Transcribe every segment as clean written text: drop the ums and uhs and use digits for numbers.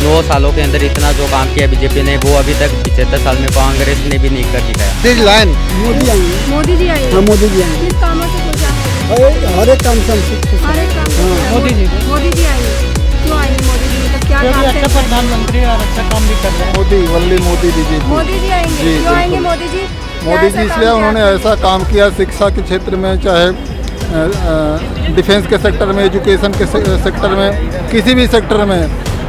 9 सालों के अंदर इतना जो काम किया बीजेपी ने वो अभी तक 75 साल में कांग्रेस ने भी नहीं कर दिखाया। दिस लाइन मोदी आएंगे। मोदी जी आएंगे। हाँ मोदी जी आएंगे। किस कामों से खुश हैं? हर एक काम से हम खुश हैं। हर एक काम हाँ। से। मोदी जी आएंगे। क्यों आएंगे मोदी जी? मतलब क्या काम अच्छा से? प्रधानमंत्री और अच्छा काम भी कर रहे हैं। मोदी वल्ली मोदी बीजेपी। मोदी जी आएंगे। जी, क्यों आएंगे बिल्कुल। मोदी जी? मोदी जी इसलिए उन्होंने ऐसा काम किया शिक्षा के क्षेत्र में, चाहे डिफेंस के सेक्टर में, एजुकेशन के सेक्टर में, किसी भी सेक्टर में,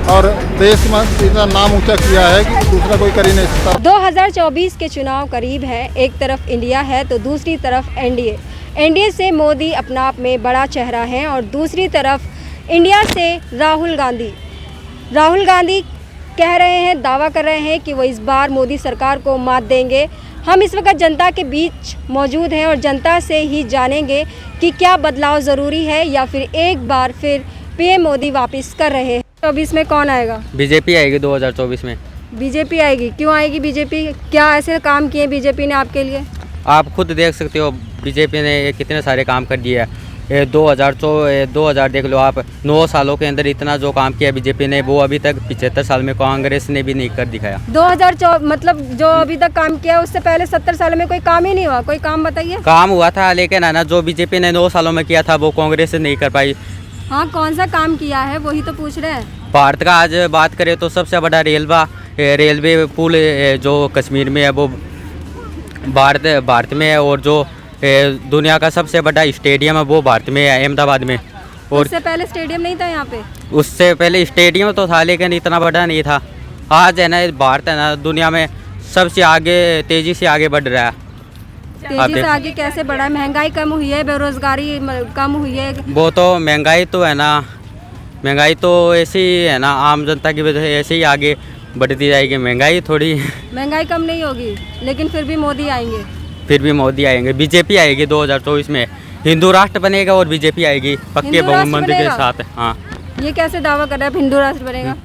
और देश में इतना नाम ऊंचा किया है कि दूसरा कोई कर ही नहीं सकता। 2024 के चुनाव करीब हैं। एक तरफ इंडिया है तो दूसरी तरफ एनडीए। एनडीए से मोदी अपना आप में बड़ा चेहरा है और दूसरी तरफ इंडिया से राहुल गांधी कह रहे हैं, दावा कर रहे हैं कि वो इस बार मोदी सरकार को मात देंगे। हम इस वक्त जनता के बीच मौजूद हैं और जनता से ही जानेंगे कि क्या बदलाव ज़रूरी है या फिर एक बार फिर पीएम मोदी वापस कर रहे हैं। 24 में कौन आएगा? बीजेपी आएगी 2024 में। बीजेपी आएगी। क्यों आएगी बीजेपी? क्या ऐसे काम किए बीजेपी ने आपके लिए? आप खुद देख सकते हो बीजेपी ने कितने सारे काम कर दिए हैं। 2000 देख लो आप, 9 सालों के अंदर इतना जो काम किया बीजेपी ने वो अभी तक 75 साल में कांग्रेस ने भी नहीं कर दिखाया। 2004 मतलब जो अभी तक काम किया उससे पहले 70 साल में कोई काम ही नहीं हुआ। कोई काम बताइए। काम हुआ था लेकिन है ना, जो बीजेपी ने 9 सालों में किया था वो कांग्रेस नहीं कर पाई। हाँ, कौन सा काम किया है वही तो पूछ रहे हैं। भारत का आज बात करें तो सबसे बड़ा रेलवे पुल जो कश्मीर में है वो भारत में है, और जो दुनिया का सबसे बड़ा स्टेडियम है वो भारत में है, अहमदाबाद में। और उससे पहले स्टेडियम नहीं था यहाँ पे? उससे पहले स्टेडियम तो था लेकिन इतना बड़ा नहीं था। आज है ना, भारत है ना दुनिया में सबसे आगे, तेज़ी से आगे बढ़ रहा है। तेजी से आगे कैसे बढ़ा है? महंगाई कम हुई है, बेरोजगारी कम हुई है। वो तो महंगाई तो है ना, महंगाई तो ऐसे ही है ना, आम जनता की वजह से ऐसे ही आगे बढ़ती जाएगी। महंगाई कम नहीं होगी, लेकिन फिर भी मोदी आएंगे। बीजेपी आएगी 2024 में। हिंदू राष्ट्र बनेगा और बीजेपी आएगी पक्के बहुमत के साथ। हाँ, ये कैसे दावा कर रहा है हिंदू राष्ट्र बनेगा?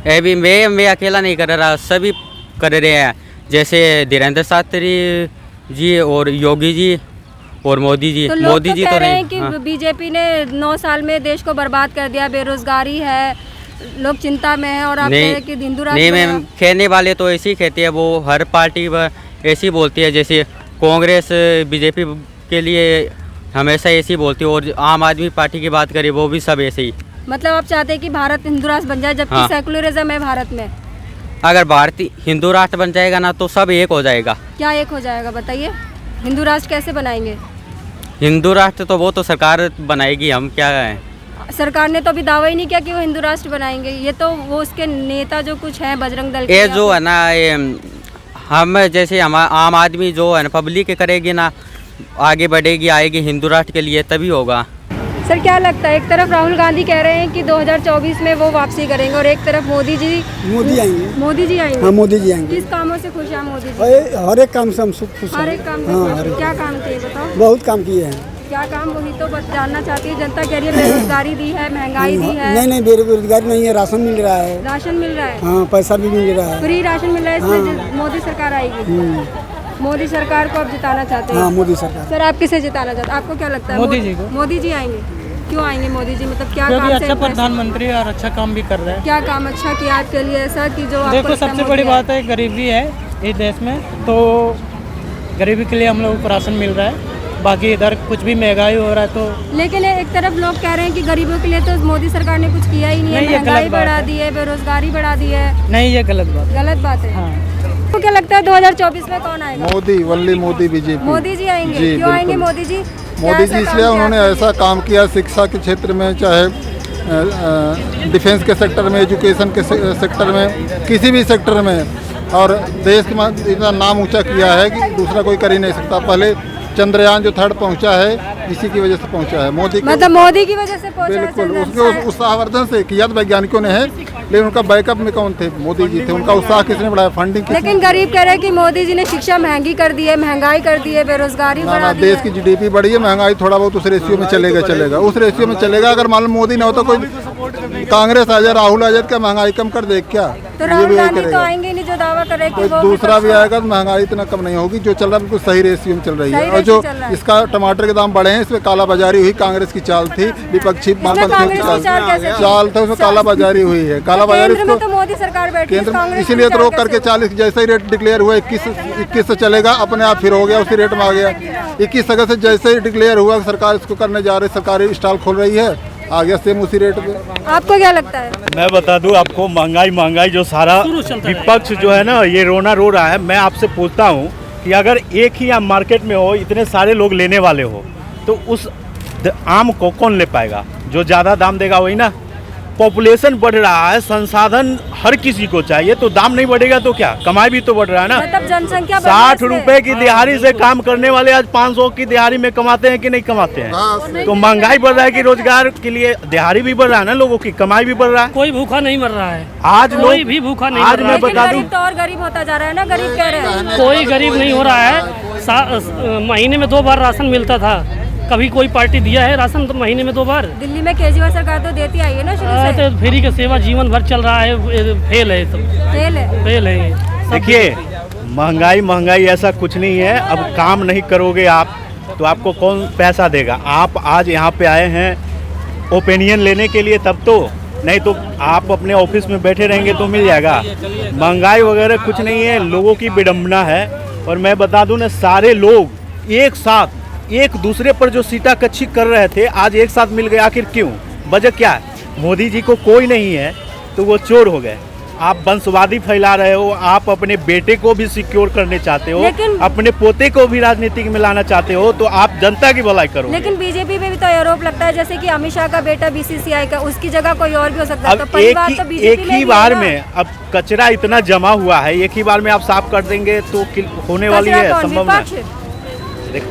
अभी मैं अकेला नहीं कर रहा, सभी कर रहे हैं। जैसे धीरेन्द्र शास्त्री जी और योगी जी और मोदी जी। तो लोग मोदी जी कह तो रहे नहीं। हैं कि हाँ। बीजेपी ने 9 साल में देश को बर्बाद कर दिया, बेरोजगारी है, लोग चिंता में है, और आप कह रहे हैं कि हिंदू राष्ट्र नहीं, बनेगा। मैम, कहने वाले तो ऐसे ही कहते हैं, वो हर पार्टी ऐसी बोलती है। जैसे कांग्रेस बीजेपी के लिए हमेशा ऐसी बोलती है, और आम आदमी पार्टी की बात करें वो भी सब ऐसे ही। मतलब आप चाहते हैं कि भारत हिंदू राष्ट्र बन जाए, जबकि हाँ। सेकुलरिज्म है भारत में। अगर भारत हिंदू राष्ट्र बन जाएगा ना तो सब एक हो जाएगा। क्या एक हो जाएगा बताइए? हिंदू राष्ट्र कैसे बनाएंगे? हिंदू राष्ट्र तो वो तो सरकार बनाएगी, हम क्या है। सरकार ने तो अभी दावा ही नहीं किया कि वो हिंदू राष्ट्र बनाएंगे। ये तो वो उसके नेता जो कुछ हैं बजरंग दल के, ये जो है ना, हम जैसे हम आम आदमी जो है ना, पब्लिक करेगी ना, आगे बढ़ेगी, आएगी हिंदू राष्ट्र के लिए, तभी होगा। सर क्या लगता है, एक तरफ राहुल गांधी कह रहे हैं कि 2024 में वो वापसी करेंगे और एक तरफ मोदी जी आएंगे। हाँ मोदी जी आएंगे। किस कामों से खुश हैं मोदी जी? हर एक काम से हम खुश हैं। हर एक काम से हाँ, खुश हैं। क्या काम किए बताओ? बहुत काम किए हैं। क्या काम? वही तो बस जानना चाहती है जनता। कह रही है बेरोजगारी दी है, महंगाई दी है। नहीं बेरोजगारी नहीं है, राशन मिल रहा है। राशन मिल रहा है? हाँ, पैसा भी मिल रहा है। फ्री राशन मिल रहा है। इसमें मोदी सरकार आएगी। मोदी सरकार को आप जिताना चाहते हैं? हाँ, मोदी सरकार। सर आप किसे जिताना चाहते हैं? आपको क्या लगता है? मोदी जी को। मोदी जी आएंगे। क्यों आएंगे मोदी जी? मतलब क्या क्योंकि काम अच्छा प्रधानमंत्री और अच्छा काम भी कर रहे हैं। क्या काम अच्छा किया आपके लिए ऐसा कि जो आपको देखो, लगता है सबसे मोदी बड़ी आए? बात है गरीबी है इस देश में, तो गरीबी के लिए हम लोगों को राशन मिल रहा है। बाकी इधर कुछ भी महंगाई हो रहा है तो। लेकिन एक तरफ लोग कह रहे हैं कि गरीबों के लिए तो मोदी सरकार ने कुछ किया ही नहीं है, नहीं, ये महंगाई गलत बात बढ़ा है। दी है, बेरोजगारी बढ़ा दी है। नहीं, ये गलत बात है। है। हाँ। आपको क्या लगता है 2024 में कौन आएगा? मोदी वल्ली मोदी बीजेपी। मोदी जी आएंगे। जी, क्यों आएंगे बिल्कुल। मोदी जी? मोदी जी इसलिए उन्होंने ऐसा काम किया शिक्षा के क्षेत्र में, चाहे डिफेंस के सेक्टर में, एजुकेशन के सेक्टर में, किसी भी सेक्टर में, और देश में इतना नाम ऊंचा किया है कि दूसरा कोई कर ही नहीं सकता। पहले चंद्रयान जो 3rd पहुंचा है इसी की वजह से पहुंचा है, मोदी मतलब मोदी की वजह से पहुंचा है बिल्कुल। चंद्रयान। उसके उत्साहवर्धन से किया तो वैज्ञानिकों ने है, लेकिन उनका बैकअप में कौन थे? मोदी जी थे। उनका उत्साह किसने बढ़ाया? फंडिंग किसने? लेकिन गरीब कह रहे हैं कि मोदी जी ने शिक्षा महंगी कर दी है, महंगाई कर दी है, बेरोजगारी ना बढ़ा ना, दी देश है। की जीडीपी बढ़ी है, महंगाई थोड़ा बहुत उस रेशियो में चलेगा, उस रेशियो में चलेगा। अगर मालूम मोदी ना हो तो कोई कांग्रेस आ जाए, राहुल आ जाए, क्या महंगाई कम कर दे क्या? तो ये राहुल भी यही गांधी तो करेगा। आएंगे नहीं जो दावा कर रहे हैं कि कोई वो दूसरा भी आएगा तो महंगाई इतना कम नहीं होगी। जो चल रहा है बिल्कुल सही रेशियो में चल रही है। सही और जो रेशियो चल रहा है। इसका टमाटर के दाम बढ़े हैं, इसमें काला बाजारी हुई, कांग्रेस की चाल थी, विपक्षी कांग्रेस की चाल कैसे थी? चाल था, उसमें काला बाजारी हुई है। काला बाजारी केंद्र में तो मोदी सरकार बैठी है, केंद्र कांग्रेस की इसीलिए तो चाल रोक करके कैसे? 40 जैसे ही रेट डिक्लेयर हुआ 21 से चलेगा, अपने आप फिर हो गया, उसी रेट में आ गया। 21 अगस्त से जैसे ही डिक्लेयर हुआ सरकार इसको करने जा रही, सरकारी स्टॉल खोल रही है, आ गया सेम उसी रेट पे। आपको क्या लगता है? मैं बता दूं आपको, महंगाई जो सारा विपक्ष जो है ना ये रोना रो रहा है। मैं आपसे पूछता हूं कि अगर एक ही आम मार्केट में हो, इतने सारे लोग लेने वाले हो, तो उस आम को कौन ले पाएगा? जो ज़्यादा दाम देगा वही ना। पॉपुलेशन बढ़ रहा है, संसाधन हर किसी को चाहिए, तो दाम नहीं बढ़ेगा तो क्या? कमाई भी तो बढ़ रहा है ना। मतलब जनसंख्या बढ़ रही है 60 इसलिए। रुपए की दिहाड़ी से काम करने वाले आज 500 की दिहाड़ी में कमाते हैं कि नहीं कमाते हैं? तो महंगाई बढ़ रहा है कि रोजगार के लिए दिहाड़ी भी बढ़ रहा है ना, लोगों की कमाई भी बढ़ रहा है। कोई भूखा नहीं मर रहा है, आज कोई लोग भी भूखा नहीं आज मर रहा मैं है। बता दूं, गरीब तो और गरीब होता जा रहा है ना, गरीब कह रहे हैं। कोई गरीब नहीं हो रहा है। महीने में 2 बार राशन मिलता था, कभी कोई पार्टी दिया है राशन? तो महीने में 2 बार। दिल्ली में केजरीवाल सरकार तो देती आई है ना शुरू से। तो फ्री की सेवा जीवन भर चल रहा है, फेल है, तो फेल है। फेल है ये सब। देखिए महंगाई ऐसा कुछ नहीं है। अब काम नहीं करोगे आप तो आपको कौन पैसा देगा? आप आज यहाँ पे आए हैं ओपिनियन लेने के लिए, तब तो नहीं तो आप अपने ऑफिस में बैठे रहेंगे तो मिल जाएगा। महंगाई वगैरह कुछ नहीं है, लोगों की विडम्बना है। और मैं बता दूं ना, सारे लोग एक साथ एक दूसरे पर जो सीटाकच्छी कर रहे थे आज एक साथ मिल गए। आखिर क्यों? वजह क्या है? मोदी जी को कोई नहीं है तो वो चोर हो गए। आप वंशवादी फैला रहे हो, आप अपने बेटे को भी सिक्योर करने चाहते हो, अपने पोते को भी राजनीति में लाना चाहते हो, तो आप जनता की भलाई करो। लेकिन बीजेपी में भी तो आरोप लगता है जैसे कि अमित शाह का बेटा बीसीसीआई का, उसकी जगह कोई और भी हो सकता है। तो अब परिवार तो बीजेपी एक ही बार में अब कचरा इतना जमा हुआ है, एक ही बार में आप साफ कर देंगे तो होने वाली है? संभव नहीं।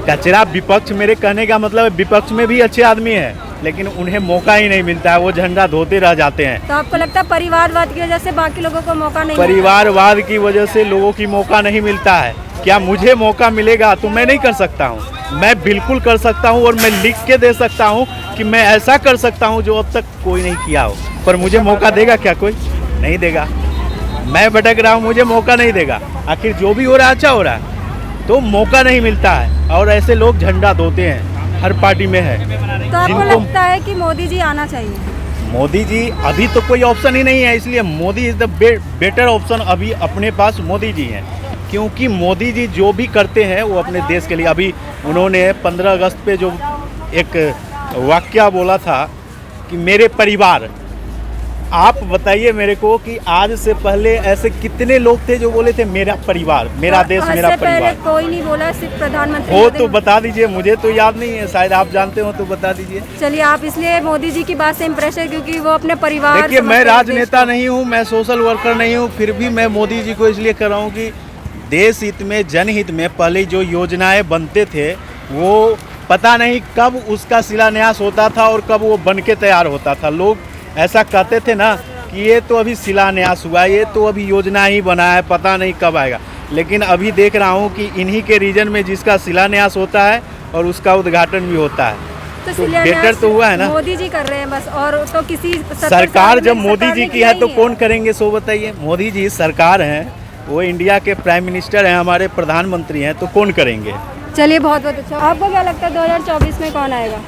कचरा विपक्ष, मेरे कहने का मतलब है विपक्ष में भी अच्छे आदमी हैं, लेकिन उन्हें मौका ही नहीं मिलता है, वो झंडा धोते रह जाते हैं। तो आपको लगता है परिवारवाद की वजह से बाकी लोगों को मौका नहीं परिवारवाद की वजह से लोगों की मौका नहीं मिलता है। क्या मुझे मौका मिलेगा तो मैं नहीं कर सकता हूँ? मैं बिल्कुल कर सकता हूँ, और मैं लिख के दे सकता हूँ कि मैं ऐसा कर सकता हूँ जो अब तक कोई नहीं किया हो। पर मुझे मौका देगा क्या? कोई नहीं देगा। मैं भटक रहा हूँ, मुझे मौका नहीं देगा। आखिर जो भी हो रहा है अच्छा हो रहा है, तो मौका नहीं मिलता है। और ऐसे लोग झंडा धोते हैं, हर पार्टी में है। तो आपको लगता है कि मोदी जी आना चाहिए? मोदी जी अभी तो कोई ऑप्शन ही नहीं है, इसलिए Modi is the better option. अभी अपने पास मोदी जी हैं, क्योंकि मोदी जी जो भी करते हैं वो अपने देश के लिए। अभी उन्होंने 15 अगस्त पे जो एक वाक्य बोला था कि मेरे परिवार, आप बताइए मेरे को कि आज से पहले ऐसे कितने लोग थे जो बोले थे मेरा परिवार, मेरा देश, मेरा परिवार? कोई नहीं बोला, सिर्फ प्रधानमंत्री हो तो बता दीजिए, मुझे तो याद नहीं है, शायद आप जानते हो तो बता दीजिए। चलिए, आप इसलिए मोदी जी की बात से इम्प्रेस है क्योंकि वो अपने परिवार। देखिए, मैं राजनेता नहीं हूँ, मैं सोशल वर्कर नहीं हूँ, फिर भी मैं मोदी जी को इसलिए कर रहा हूँ कि देश हित में, जनहित में पहले जो योजनाएं बनते थे वो पता नहीं कब उसका शिलान्यास होता था और कब वो बन के तैयार होता था। लोग ऐसा कहते थे ना कि ये तो अभी शिलान्यास हुआ, ये तो अभी योजना ही बना है, पता नहीं कब आएगा। लेकिन अभी देख रहा हूँ कि इन्हीं के रीजन में जिसका शिलान्यास होता है और उसका उद्घाटन भी होता है, तो बेटर तो हुआ है ना। मोदी जी कर रहे हैं बस, और तो किसी सरकार जब मोदी जी की है तो कौन करेंगे सो बताइए। मोदी जी सरकार हैं, वो इंडिया के प्राइम मिनिस्टर हैं, हमारे प्रधानमंत्री हैं, तो कौन करेंगे। चलिए, बहुत बहुत अच्छा। आपको क्या लगता है 2024 में कौन आएगा?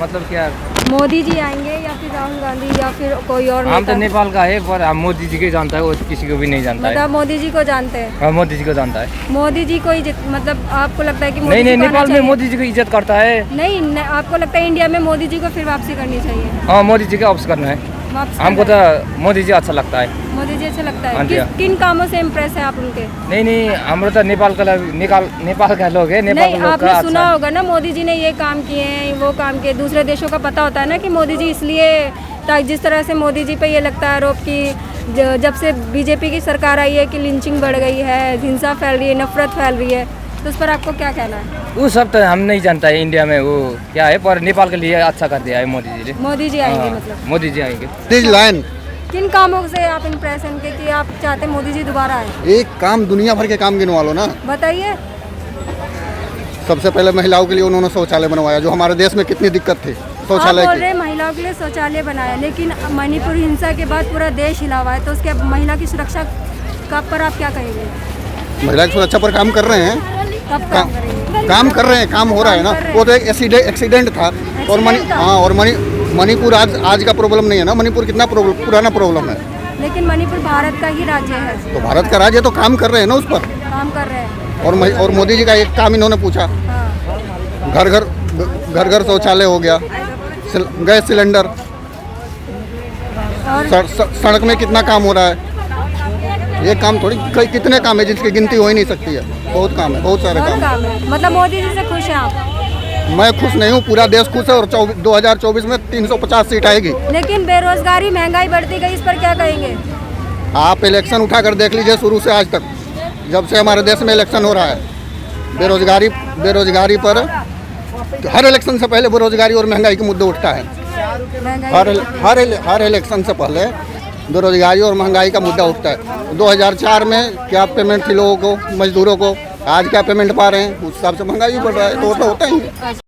मतलब क्या? मोदी जी आएंगे या फिर राहुल गांधी या फिर कोई और? हम तो नेपाल का है, पर हम मोदी जी को जानता है, वो किसी को भी नहीं जानता है। मतलब मोदी जी को जानते हैं? हाँ, मोदी जी को जानता है। मोदी जी को मतलब आपको लगता है कि नहीं, नेपाल में मोदी जी को इज्जत करता है। नहीं, आपको लगता है इंडिया में मोदी जी को फिर वापसी करनी चाहिए? हाँ, मोदी जी का वापस करना है। हमको तो मोदी जी अच्छा लगता है। मोदी जी अच्छा लगता है। किन कामों से इम्प्रेस है आप उनके? नहीं, हम तो नेपाल का लोग है। नहीं, आपने सुना होगा ना, मोदी जी ने ये काम किए हैं, वो काम किए। दूसरे देशों का पता होता है ना कि मोदी जी इसलिए, जिस तरह से मोदी जी पे ये लगता है आरोप कि जब से बीजेपी की सरकार आई है कि लिंचिंग बढ़ गई है, हिंसा फैल रही है, नफरत फैल रही है, तो उस पर आपको क्या कहना है? वो सब तो हम नहीं जानता है इंडिया में वो क्या है, पर नेपाल के लिए अच्छा कर दिया है मोदी जी ने। मोदी जी आएंगे? मतलब मोदी जी आएंगे। किन कामों से आप इम्प्रेस हैं उनके कि आप चाहते हैं मोदी जी दोबारा आए? एक काम, दुनिया भर के काम गिनवा लो ना। बताइए। सबसे पहले महिलाओं के लिए उन्होंने शौचालय बनवाया, जो हमारे देश में कितनी दिक्कत थी शौचालय बोल रहे महिलाओं के लिए शौचालय बनाया, लेकिन मणिपुर हिंसा के बाद पूरा देश हिला हुआ है, तो उसके महिला की सुरक्षा कब पर आप क्या कहेंगे? महिला की सुरक्षा पर काम कर रहे हैं, कब काम करेंगे? काम कर रहे हैं, काम हो रहा है ना। वो तो एक एक्सीडेंट था और मणिपुर आज का प्रॉब्लम नहीं है ना। मणिपुर कितना पुराना प्रॉब्लम है। लेकिन मणिपुर भारत का ही राज्य है, तो भारत का राज्य तो काम कर रहे हैं ना उस पर। काम कर रहे हैं। और मोदी जी का एक काम इन्होंने पूछा, हाँ। घर घर शौचालय हो गया, गैस सिलेंडर, और सड़क में कितना काम हो रहा है। ये काम थोड़ी कितने काम है जिसकी गिनती हो ही नहीं सकती है। बहुत काम है, बहुत सारे बहुत काम काम है। मतलब मोदी जी से खुश हैं आप? है। मैं खुश नहीं हूँ, पूरा देश खुश है। और 2024 में 350 सीट आएगी। लेकिन बेरोजगारी, महंगाई बढ़ती गई, इस पर क्या कहेंगे? आप इलेक्शन उठाकर देख लीजिए, शुरू से आज तक, जब से हमारे देश में इलेक्शन हो रहा है, बेरोजगारी पर हर इलेक्शन से पहले बेरोजगारी और महंगाई के मुद्दे उठता है। हर इलेक्शन से पहले बेरोजगारी और महंगाई का मुद्दा उठता है। 2004 में क्या पेमेंट थी लोगों को, मजदूरों को, आज क्या पेमेंट पा रहे हैं, उस हिसाब से महंगाई भी बढ़ रहा है। तो होता ही है।